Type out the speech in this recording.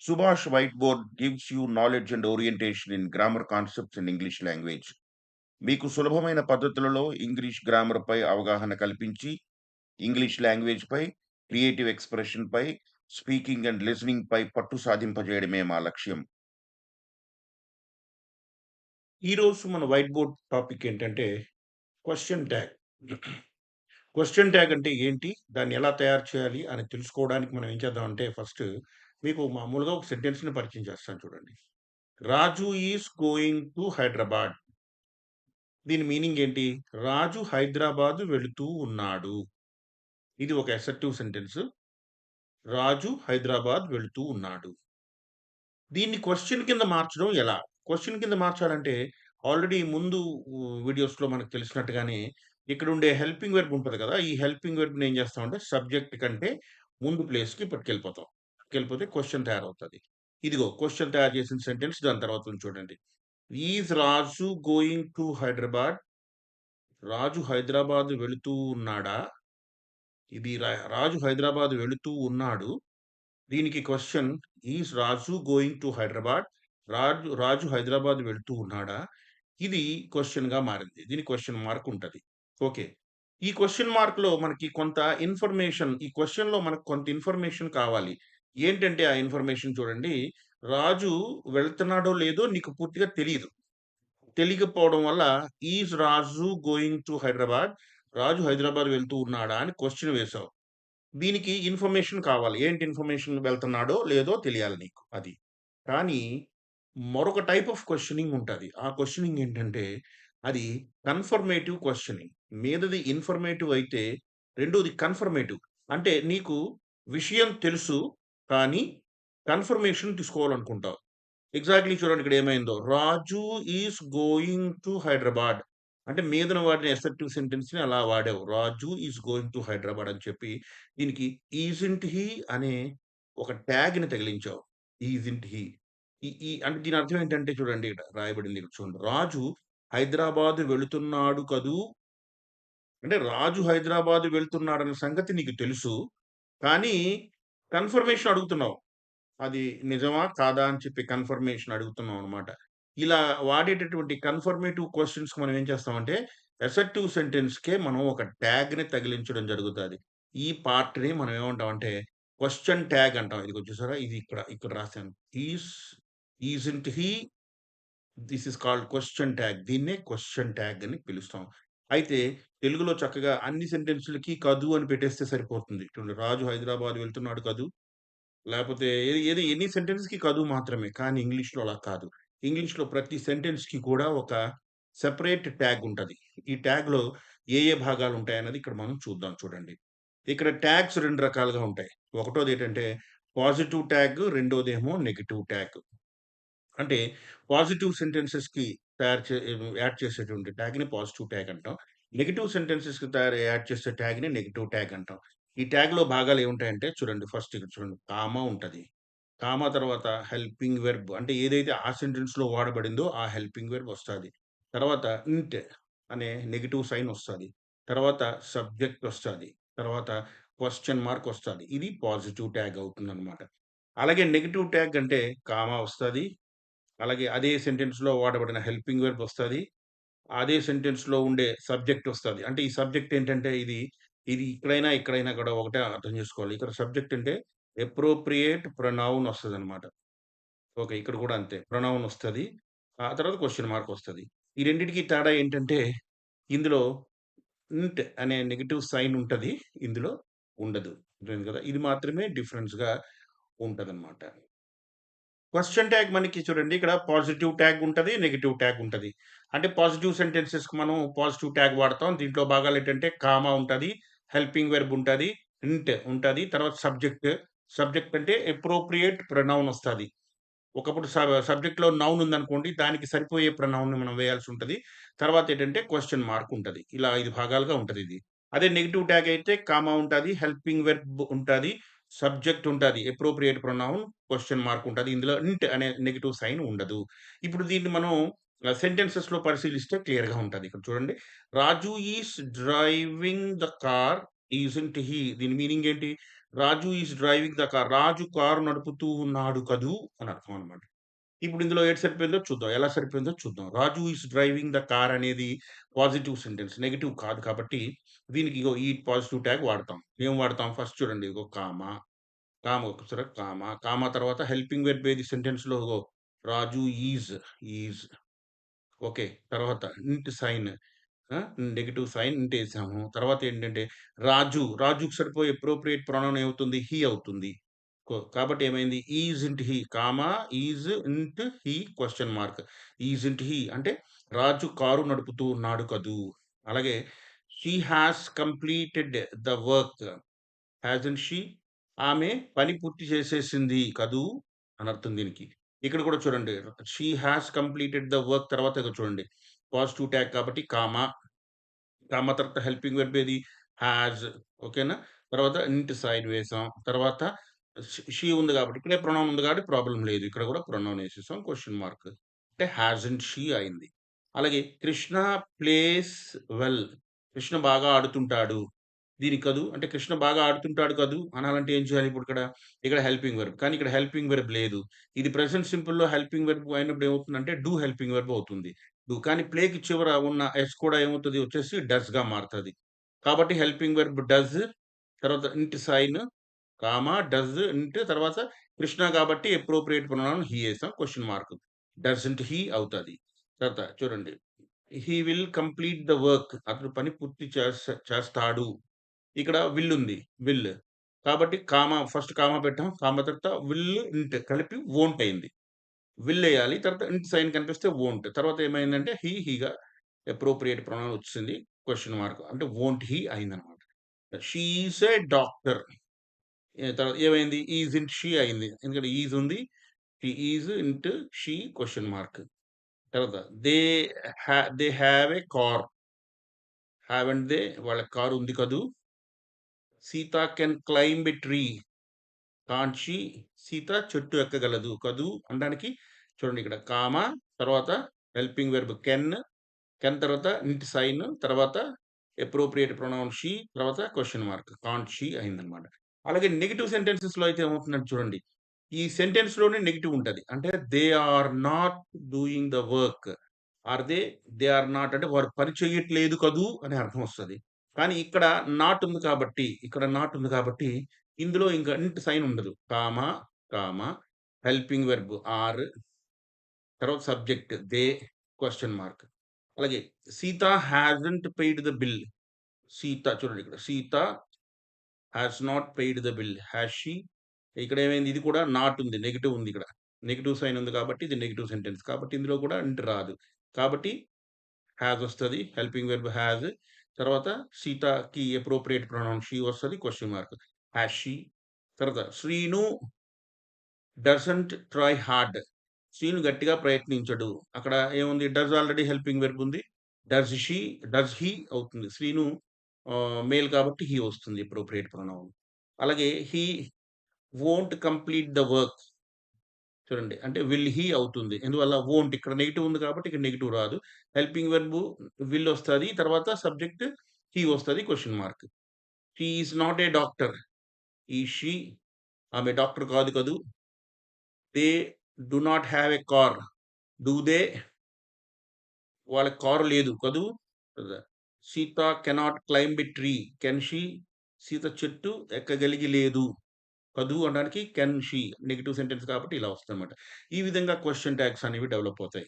Subhash Whiteboard gives you knowledge and orientation in grammar concepts in English language. మీకు సులభమైన పద్ధతులలో English గ్రామర్‌పై అవగాహన కల్పించి, ఇంగ్లీష్ లాంగ్వేజ్‌పై, క్రియేటివ్ ఎక్స్‌ప్రెషన్‌పై, స్పీకింగ్ అండ్ లిజనింగ్‌పై పట్టు సాధింపజేయడమే మా లక్ష్యం. ఈరోజు మన వైట్ బోర్డ్ టాపిక్ ఏంటంటే క్వశ్చన్ ట్యాగ్. క్వశ్చన్ ట్యాగ్ అంటే ఏంటి? దాన్ని ఎలా తయారు చేయాలి అని తెలుసుకోవడానికి మనం ఏం చేద్దామంటే ఫస్ట్ మీకు మామూలుగా ఒక సెంటెన్స్‌ని పరిచయం చేస్తాను చూడండి. Raju is going to Hyderabad. దీని మీనింగ్ ఏంటి? రాజు హైదరాబాద్ వెళుతూ ఉన్నాడు. ఇది ఒక అసర్టివ్ సెంటెన్స్. రాజు హైదరాబాద్ వెళుతూ ఉన్నాడు. దీన్ని క్వెషన్ కింద మార్చడం ఎలా? క్వెషన్ కింద మార్చాలంటే ఆల్రెడీ ముందు వీడియోస్‌లో మనకు తెలిసినట్టుగానే ఇక్కడుండే హెల్పింగ్ వెర్బ్ ఉంటది కదా! ఈ హెల్పింగ్ వెర్బ్‌ని ఏం చేస్తామంటే సబ్జెక్ట్ కంటే ముందు ప్లేస్‌కి పట్టుకెళ్ళిపోతాం. పట్టుకెళ్ళిపోతే క్వెషన్ తయారవుతది. ఇదిగో క్వెషన్ తయారు చేసిన సెంటెన్స్ దాని తర్వాత ఉంది చూడండి. Is Raju going to Hyderabad? Raju Hyderabad వెళుతూ ఉన్నాడా? ఇది రాజు హైదరాబాద్ వెళుతూ ఉన్నాడు. దీనికి question is Raju going to Hyderabad? Raju Hyderabad వెళ్తూ ఉన్నాడా? ఇది క్వెషన్‌గా మారింది. దీనికి క్వెషన్ మార్క్ ఉంటది. ఓకే. ఈ క్వెషన్ మార్క్‌లో మనకి కొంత ఇన్ఫర్మేషన్ ఈ క్వెషన్‌లో మనకు కొంత ఇన్ఫర్మేషన్ కావాలి. ఏంటంటే ఆ ఇన్ఫర్మేషన్ చూడండి. రాజు వెళ్తున్నాడో లేదో నీకు పూర్తిగా తెలీదు. తెలియకపోవడం వల్ల is Raju going to Hyderabad? Raju Hyderabad వెళ్తూ ఉన్నాడా? అని క్వెషన్ వేశావు. దీనికి ఇన్ఫర్మేషన్ కావాలి. ఏంటి ఇన్ఫర్మేషన్ వెళ్తున్నాడో లేదో తెలియాలి నీకు అది. కానీ మరొక టైప్ ఆఫ్ క్వెషనింగ్ ఉంటది. ఆ క్వెషనింగ్ ఏంటంటే అది కన్ఫర్మేటివ్ క్వెషనింగ్. మీదది ఇన్ఫర్మేటివ్ అయితే రెండోది కన్ఫర్మేటివ్. అంటే నీకు విషయం తెలుసు. కానీ కన్ఫర్మేషన్ తీసుకోవాలనుకుంటావు. ఎగ్జాక్ట్‌లీ చూడండి ఇక్కడ ఏమైందో. రాజు ఈస్ గోయింగ్ టు హైదరాబాద్. అంటే మీదన వాడిన అసర్టివ్ సెంటెన్స్‌ని అలా వాడావు. రాజు ఈస్ గోయింగ్ టు హైదరాబాద్ అని చెప్పి దీనికి ఈజంట్ హి అనే ఒక ట్యాగ్‌ని తగిలించావు. ఈజంట్ హి. ఈ అంటే దీని అర్థం ఏంటంటే చూడండి ఇక్కడ రాయబడింది ఇక్కడ చూడండి. రాజు హైదరాబాద్ వెళుతున్నాడు కదూ! అంటే రాజు హైదరాబాద్ వెళ్తున్నాడన్న సంగతి నీకు తెలుసు. కానీ కన్ఫర్మేషన్ అడుగుతున్నావు. అది నిజమా? కాదా? అని చెప్పి కన్ఫర్మేషన్ అడుగుతున్నాం అన్నమాట. ఇలా వాడేటటువంటి కన్ఫర్మేటివ్ క్వెషన్స్‌కి మనం ఏం చేస్తామంటే, అసర్టివ్ సెంటెన్స్‌కే మనం ఒక ట్యాగ్‌ని తగిలించడం జరుగుతాది. ఈ పార్ట్‌ని మనం ఏమంటామంటే, క్వెషన్ ట్యాగ్ అంటాం. ఇదిగో చూసారా? ఇది ఇక్కడ రాసాను. Is, isn't he, this is called question tag. దీన్నే క్వెషన్ ట్యాగ్ అని పిలుస్తాం. అయితే తెలుగులో చక్కగా అన్ని సెంటెన్స్‌లకి కదూ అని పెట్టేస్తే సరిపోతుంది. చూడండి రాజు హైదరాబాద్ వెళ్తున్నాడు కదూ! లేపోతే ఏది ఏది ఎన్ని సెంటెన్స్‌కి కదువు మాత్రమే. కానీ ఇంగ్లీష్‌లో అలా కాదు. ఇంగ్లీష్‌లో ప్రతి సెంటెన్స్‌కి కూడా ఒక సెపరేట్ ట్యాగ్ ఉంటది. ఈ ట్యాగ్‌లో ఏ భాగాలుంటాయన్నది ఇక్కడ మనం చూద్దాం చూడండి. ఇక్కడ ట్యాగ్స్ 2 రకాలుగా ఉంటాయి. ఒకటోదేంటంటే పాజిటివ్ ట్యాగ్, రెండోదేమో నెగెటివ్ ట్యాగ్. అంటే పాజిటివ్ సెంటెన్సెస్‌కి తయారు చే యాడ్ చేసేటువంటి ట్యాగ్‌ని పాజిటివ్ ట్యాగ్ అంటాం. నెగెటివ్ సెంటెన్సెస్‌కి యాడ్ చేసే ట్యాగ్‌ని నెగెటివ్ ట్యాగ్ అంటాం. ఈ ట్యాగ్‌లో భాగాలు ఏముంటాయంటే చూడండి ఫస్ట్ ఇక్కడ చూడండి కామా ఉంటది. కామా తర్వాత హెల్పింగ్ వెర్బ్ అంటే ఏదైతే ఆ సెంటెన్స్‌లో వాడబడిందో ఆ హెల్పింగ్ వెర్బ్ వస్తాది. తర్వాత ఇంట్ అనే నెగెటివ్ సైన్ వస్తది. తర్వాత సబ్జెక్ట్ వస్తది. తర్వాత క్వెషన్ మార్క్ వస్తది. ఇది పాజిటివ్ ట్యాగ్ అవుతుందన్నమాట. అలాగే నెగెటివ్ ట్యాగ్ అంటే కామా వస్తది. అలాగే అదే సెంటెన్స్‌లో వాడబడిన హెల్పింగ్ వెర్బ్ వస్తది. అదే సెంటెన్స్‌లో ఉండే సబ్జెక్ట్ వస్తది. అంటే ఈ సబ్జెక్ట్ ఏంటంటే ఇది ఇక్కడైనా కూడా ఒకటే అర్థం చేసుకోవాలి. ఇక్కడ సబ్జెక్ట్ అంటే అప్రోప్రియేట్ ప్రొనౌన్ వస్తదనమాట. ఓకే. ఇక్కడ కూడా అంతే. ప్రొనౌన్ వస్తది. ఆ తర్వాత క్వెషన్ మార్క్ వస్తది. ఈ రెండిటికి తేడా ఏంటంటే ఇందులో ఇంట్ అనే నెగెటివ్ సైన్ ఉంటది. ఇందులో ఉండదు. అర్థమైంది కదా! ఇది మాత్రమే డిఫరెన్స్‌గా ఉంటదనమాట. క్వెషన్ ట్యాగ్ మనకి చూడండి ఇక్కడ పాజిటివ్ ట్యాగ్ ఉంటది. నెగెటివ్ ట్యాగ్ ఉంటది. అంటే పాజిటివ్ సెంటెన్సెస్‌కి మనం పాజిటివ్ ట్యాగ్ వాడతాం. దీంట్లో భాగాలేంటంటే కామా ఉంటది. హెల్పింగ్ వెర్బ్ ఉంటది. ఇంట్ ఉంటది. తర్వాత సబ్జెక్ట్. సబ్జెక్ట్ అంటే అప్రోప్రియేట్ ప్రొనౌన్ వస్తది. ఒకప్పుడు సబ్జెక్ట్‌లో నౌన్ ఉందనుకోండి. దానికి సరిపోయే ప్రొనౌన్‌ని మనం వేయాల్సుంటది. తర్వాతేంటంటే క్వెషన్ మార్క్ ఉంటది. ఇలా 5 భాగాలుగా ఉంటదిది. అదే నెగెటివ్ ట్యాగ్ అయితే కామా ఉంటది. హెల్పింగ్ వెర్బ్ ఉంటది. సబ్జెక్ట్ ఉంటది. అప్రోప్రియేట్ ప్రొనౌన్, క్వెషన్ మార్క్ ఉంటది. ఇందులో ఇంట్ అనే నెగెటివ్ సైన్ ఉండదు. ఇప్పుడు దీన్ని మనం సెంటెన్సెస్‌లో పరిశీలిస్తే క్లియర్‌గా ఉంటది. ఇక్కడ చూడండి. Raju is driving the car isn't he దీని మీనింగ్ ఏంటి? Raju is driving the car. Raju car నడుపుతూ ఉన్నాడు కదూ అని అర్థం అనమాట. ఇప్పుడు ఇందులో ఏటి సరిపోయిందో చూద్దాం. ఎలా సరిపోయిందో చూద్దాం. రాజు ఈస్ డ్రైవింగ్ ద కార్ అనేది పాజిటివ్ సెంటెన్స్. నెగెటివ్ కాదు కాబట్టి దీనికి ఇగో ఈ పాజిటివ్ ట్యాగ్ వాడతాం. ఏం వాడతాం? ఫస్ట్ చూడండి ఇగో కామా, ఒకసారి కామా తర్వాత హెల్పింగ్ వెర్బ్ ఏది సెంటెన్స్‌లో ఇగో రాజు ఈజ్ ఓకే. తర్వాత ఇంట్ సైన్ నెగెటివ్ సైన్ ఇంటేసాము. తర్వాత ఏంటంటే రాజుకి సరిపోయే అప్రోప్రియేట్ ప్రొనౌన్ ఏమవుతుంది? హి అవుతుంది. కాబట్టి ఏమైంది? ఈజింట్ హి కామా ఈజింట్ హి క్వెషన్ మార్క్. ఈజింట్ హి అంటే రాజు కారు నడుపుతూ ఉన్నాడు కదూ! అలాగే she has completed the work. Hasn't she? ఆమె పని పూర్తి చేసేసింది కదూ! అనర్థం దీనికి. ఇక్కడ కూడా చూడండి. She has completed the work తర్వాత ఇగో చూడండి. పాజిటివ్ ట్యాగ్ కాబట్టి తర్వాత హెల్పింగ్ వెర్బ్ ఏది? హాస్ ఓకేనా? తర్వాత ఇంట్ సైడ్ వేసాం. తర్వాత షీ ఉంది కాబట్టి ఇక్కడే ప్రొనౌన్ ఉంది కాబట్టి ప్రాబ్లమ్ లేదు. ఇక్కడ కూడా ప్రొనౌన్ ఏసేసాం. Question mark. అంటే హాజంట్ షీ అయింది. అలాగే కృష్ణ ప్లేస్ వెల్. కృష్ణ బాగా ఆడుతుంటాడు. దీనికి కదూ అంటే కృష్ణ బాగా ఆడుతుంటాడు కదూ అనాలంటే ఏం చేయాలి ఇప్పుడు ఇక్కడ? ఇక్కడ హెల్పింగ్ వెర్బ్. కానీ ఇక్కడ హెల్పింగ్ వెర్బ్ లేదు. ఇది ప్రెజెంట్ సింపుల్‌లో హెల్పింగ్ వెర్బ్ అయినప్పుడు ఏమవుతుందంటే డూ హెల్పింగ్ వెర్బ్ అవుతుంది. కానీ ప్లేకి చివర ఉన్న ఎస్ కూడా ఏమవుతది? వచ్చేసి డస్‌గా మారతది. కాబట్టి హెల్పింగ్ వెర్బ్ డస్ తర్వాత ఇంట్ సైన్ డస్ ఇంట్ తర్వాత కృష్ణ కాబట్టి అప్రోప్రియేట్ ప్రొనౌన్ హి ఏసాం. Question mark. డజంట్ హి అవుతది. తర్వాత చూడండి. He will complete the work. అతడు పని పూర్తి చేస్తాడు. ఇక్కడ విల్ ఉంది. విల్. కాబట్టి ఫస్ట్ పెట్టాం. తర్వాత విల్ ఇంట్ కలిపి వోంట్ అయింది. విల్ ఎయాలి. తర్వాత ఇంట్ సైన్ కనిపిస్తే వోంట్. తర్వాత ఏమైందంటే హీగా అప్రోప్రియేట్ ప్రొనౌన్ వచ్చింది. Question mark. అంటే వోంట్ హి అయిందనమాట. She is a doctor. తర్వాత ఏమైంది? ఈజింట్ షీ అయింది. ఎందుకంటే ఈజ్ ఉంది. షీ ఈజ్ ఇంట్ షీ క్వెషన్ మార్క్. తర్వాత they have a car. Haven't they? వాళ్ళకి కారు ఉంది కదూ! Sita can climb a tree. Can't she? Sita చెట్టు ఎక్కగలదు కదూ! అనడానికి చూడండి ఇక్కడ తర్వాత హెల్పింగ్ వెర్బ్ తర్వాత ఇంట్ సైన్ తర్వాత అప్రోప్రియేట్ ప్రొనౌన్ షీ తర్వాత క్వెషన్ మార్క్. కాంట్ షీ అయిందనమాట. అలాగే నెగెటివ్ సెంటెన్సెస్‌లో అయితే ఏమవుతుందంటే చూడండి. ఈ సెంటెన్స్‌లోనే నెగెటివ్ ఉంటది. అంటే they are not doing the work. Are they? They are not అంటే వారు పని చెయ్యట్లేదు కదూ! అని అర్థం వస్తది. కానీ ఇక్కడ నాట్ ఉంది కాబట్టి ఇందులో ఇంక ఇంట్ సైన్ ఉండదు. కామా హెల్పింగ్ వెర్బ్ ఆర్ తర్వాత సబ్జెక్ట్ దే క్వెషన్ మార్క్. అలాగే Sita hasn't paid the bill. Sita చూడండి ఇక్కడ. Sita has not paid the bill. Has she? ఇక్కడ ఏమైంది? ఇది కూడా నాట్ ఉంది. నెగెటివ్ ఉంది ఇక్కడ. నెగెటివ్ సైన్ ఉంది కాబట్టి ఇది నెగెటివ్ సెంటెన్స్. కాబట్టి ఇందులో కూడా ఇంట్ రాదు. కాబట్టి హాస్ వస్తది. Helping verb has. తర్వాత సీతకి అప్రోప్రియేట్ ప్రొనౌన్ షీ వస్తది. Question mark. Has she? తర్వాత Srinu doesn't try hard. Srinu గట్టిగా ప్రయత్నించడు. అక్కడ ఏముంది? డస్ ఆల్రెడీ హెల్పింగ్ వెర్బ్ ఉంది. డస్ హి అవుతుంది. శ్రీను మేల్ కాబట్టి హి వస్తుంది అప్రోప్రియేట్ ప్రొనౌన్. అలాగే he won't complete the work. చూడండి. అంటే విల్ హి అవుతుంది. ఎందువల్ల? వోంట్ ఇక్కడ నెగెటివ్ ఉంది కాబట్టి ఇక్కడ నెగెటివ్ రాదు. హెల్పింగ్ వెర్బ్ విల్ వస్తది. తర్వాత సబ్జెక్ట్ హి వస్తది. Question mark. She is not a doctor. Is she? ఆమె డాక్టర్ కాదు కదూ! They do not have a car. Do they? వాళ్ళకి కారు లేదు కదూ! కదా! Sita cannot climb a tree. Can she? Sita చెట్టు ఎక్కగలిగి లేదు. కదూ అనడానికి కెన్ షీ నెగెటివ్ సెంటెన్స్ కాబట్టి ఇలా వస్తదనమాట. ఈ విధంగా క్వెషన్ ట్యాగ్స్ అనేవి డెవలప్ అవుతాయి.